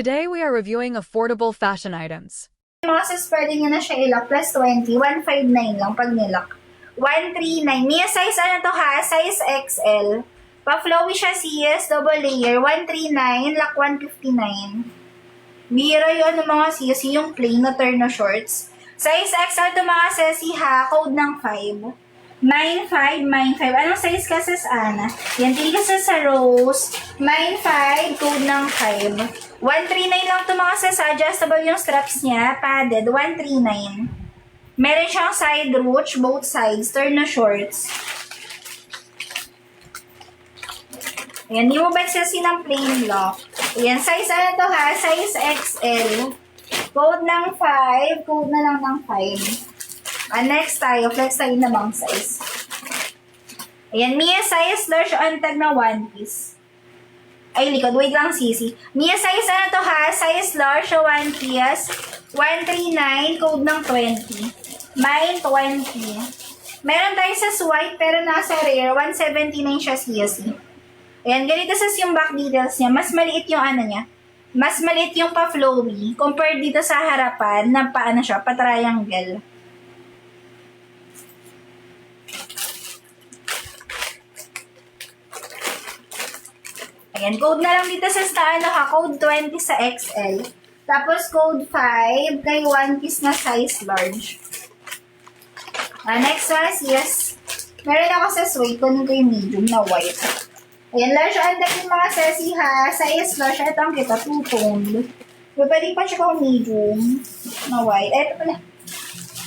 Today we are reviewing affordable fashion items. Mga sis, pwede nyo na siya ilock plus 20. 159 lang pag nilock. 139. Mia size ano to ha? Size XL. Pa-flowy siya sis, double layer. 139, lock 159. Bira yun ano mga sis, yung plain na turn na shorts. Size XL to mga sis ha, code ng 5. 9595. Anong size ka sis, Ana? Yan, tingin ka sis sa Rose. 95, code ng 5. 139 lang to mga sis, adjustable yung straps niya, padded, 139. Meron siyang side ruch, both sides, turn na shorts. Ayan, di mo ba sisi ng plain lock? Ayan, size ano to ha? Size XL. Code ng 5, code na lang ng 5. Next tayo, flex tayo na bang size. Ayan, Mia size large untag na one piece. Ay, likod. Wait lang, sisi. Mia size ano to ha? Size large o one piece. 139, code ng 20. Mine, 20. Meron tayo sa white, pero nasa rare. 179 siya sisi. Ayan, ganito sa yung back details niya. Mas maliit yung ano niya. Mas maliit yung pa-flowy. Compared dito sa harapan, na paano siya, pa-triangle. Ayan, code na lang dito sa ano ha, code 20 sa XL. Tapos code 5 kay one piece na size large. Next one is yes. Meron ako sa suede, kunin ko yung medium na white. Ayan, large ang yung mga sesi ha, size large. Ito ang kita, two-toned. Pwede pa siya kung medium na white. Ito pala.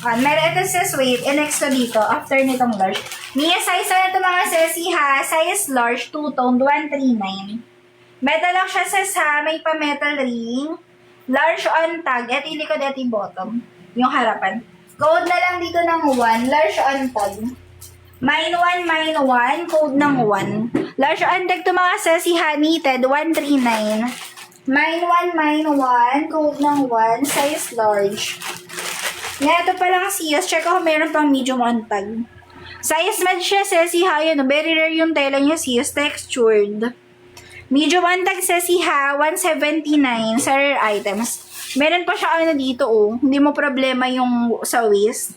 Meron ito sa suede, and next to dito, after nitong large. Mia size na ito mga sesi ha, size large, two-toned, 139. Metal lang siya sa may pa-metal ring. Large on tag, ito yung likod, ito yung bottom. Yung harapan. Code na lang dito ng 1, large on tag. Mine 1, code ng 1. Large on tag to mga sesi ha, knitted, 139. Mine 1, code ng 1, size large. Yan, ito pa lang siyas. Check ako meron pang medium on tag. Size med siya, sesi ha. Yun, very rare yung tela niya, siyas. Textured. Medium on tag, sesi ha. 179 sa rare items. Meron pa siya ano dito, oh. Hindi mo problema yung sa waist.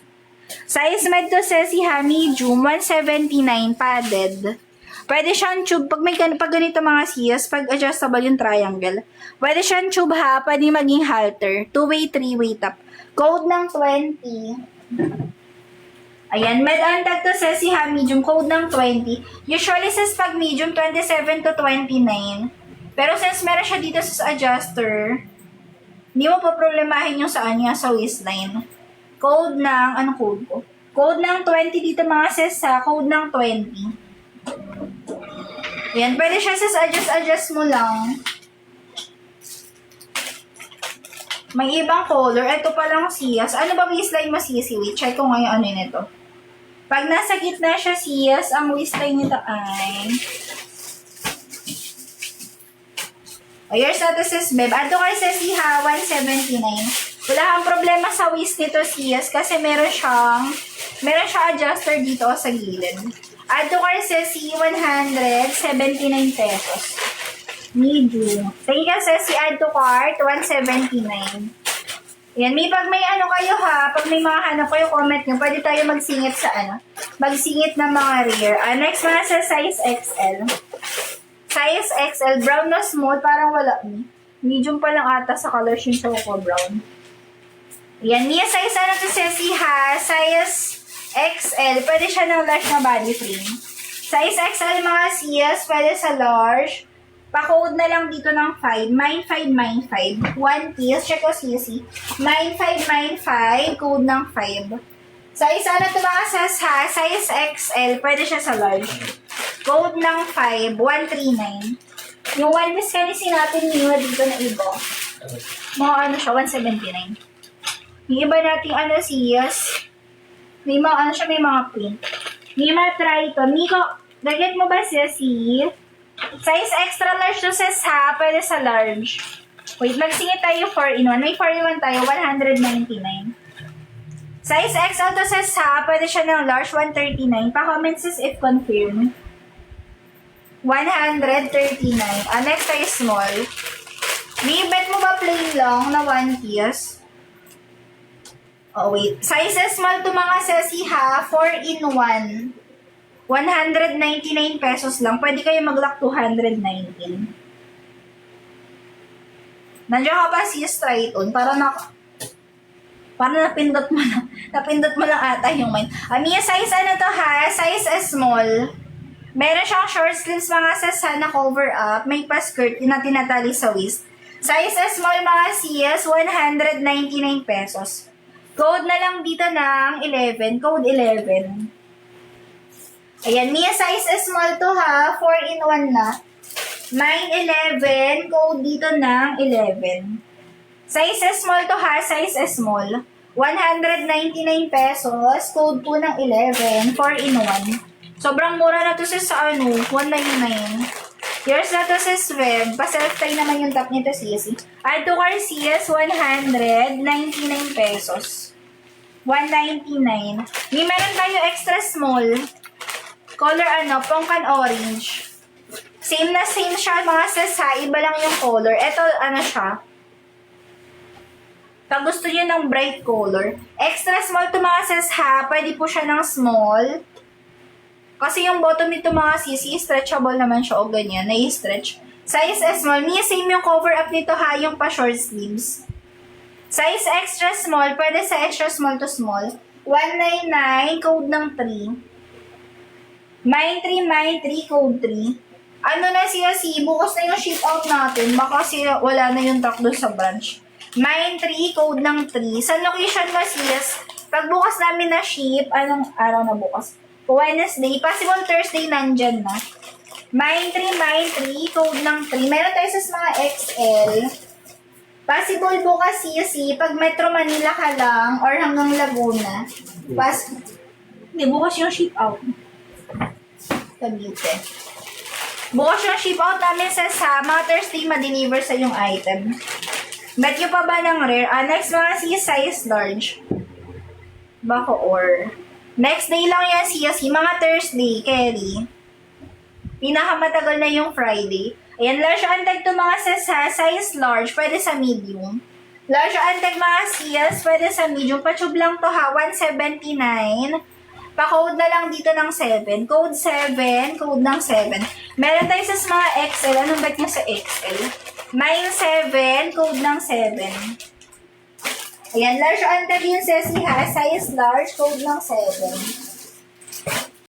Size med to, sesi ha. Medium, 179 padded. Pwede siyang tube. Pag ganito mga siyas, pag adjustable yung triangle. Pwede siyang tube ha. Pwede maging halter. 2-way, 3-way top. Code ng 20. Ayan, med on tag to sesi ha, medium, code ng 20. Usually says pag medium, 27 to 29. Pero since meron siya dito sa adjuster, hindi mo pa problemahin yung saan niya sa waistline. Code ng, anong code ko? Code ng 20 dito mga sis ha, code ng 20. Ayan, pwede siya sis adjust mo lang. May ibang color. Ito pa lang siyas. Ano ba waistline mo, sisi? Wait, check ko ngayon ano yun ito. Pag nasa gitna siya siyas, ang waistline nito ay... O, yours na to sis, Beb. Ato kay sis ha, 179. Wala kang problema sa waist nito siyas kasi meron siyang adjuster dito sa gilid. Ato kay sis 179 pesos. Medium. Thank you, Ceci. Add to cart, 179. Yan. Pag may ano kayo ha, pag may mga hanap kayo, comment nyo, pwede tayo magsingit sa ano. Magsingit ng mga rare. Next mga sa size XL. Size XL, brown na small, parang wala. Medium pa lang ata sa color yung choco brown. Yan. Mia size ano to, Ceci ha? Size XL. Pwede siya ng large na body frame. Size XL mga siyas, pwede sa large. Pa-code na lang dito ng 5. 9595. One piece. Check ko sisi. 9595. Code ng 5. Size ano ito mga sas ha? Size XL. Pwede siya sa large. Code ng 5. 139. Yung one piece kasi natin nila dito na iba. Mga ano siya? 179. Yung iba natin ano siyas. May mga ano siya. May mga print. May mga try ito. Miko, dagat mo ba siya si... Size extra large to sis ha, pwede sa large. Wait, magsingit tayo 4-in-1. May 4-in-1 tayo, 199. Size XL to sis ha, pwede siya ng large, 139. Pa-comment sis if confirm. 139. Next tayo small. May bet mo ba plain lang na 1 piece? Oh, wait. Size small to mga sesi ha. 4-in-1. 199 pesos lang. Pwede kayo mag-lock 219. Nandiyan ka ba sis, try it on? Para napindot mo lang. Napindot mo lang ata yung mine. Mia, size ano to ha? Size small. Meron siyang short sleeves mga sesa na cover up. May pa-skirt na tinatali sa waist. Size small mga sis, 199 pesos. Code na lang dito ng 11. Code 11. Ayan, Mia, size small to ha. 4-in-1 na. Mine 11. Code dito ng 11. Size small to ha. Size small. 199 pesos. Code po ng 11. 4-in-1. Sobrang mura na to sis sa 199. Yours na to sis web. Pa-self-tie naman yung top nito sis. Add to car sis, 199 pesos. 199. May meron tayo extra small. Color pongkan orange. Same na same siya mga sis ha. Iba lang yung color. Ito siya. Pag gusto niyo ng bright color. Extra small to mga sis ha. Pwede po siya ng small. Kasi yung bottom nito mga sisi, stretchable naman siya o ganyan, na-stretch. Size small, Mia, same yung cover up nito ha, yung pa short sleeves. Size extra small, pwede sa extra small to small. 199, code ng 3. Mine 3, code 3. Ano na siya, bukas na yung ship out natin, baka siya wala na yung truck doon sa branch. Mine 3, code ng 3. Sa location ba sis? Pag bukas namin na ship, anong araw na bukas? Wednesday, possible Thursday nandyan na. Mine 3, code ng 3. Meron tayo sa mga XL. Possible bukas CC, pag Metro Manila ka lang, or hanggang Laguna. Hindi, bukas yung ship out. Cavite. Bukas yung ship out namin sa mga Thursday ma-deliver sa yung item. Bet nyo pa ba ng rare? Next mga size large. Bako or... Next day lang yan CSC, mga Thursday, Kelly. Pinakamatagal na yung Friday. Ayan, large antag to mga sis ha, size large, pwede sa medium. Large antag mga sis, pwede sa medium. Patube lang to ha, 179. Pa-code na lang dito ng 7. Code 7, code ng 7. Meron tayo sa mga XL. Anong bet nyo sa XL? Mine 7, code ng 7. Ayan, large antag yung sesi ha. Size large, code ng 7.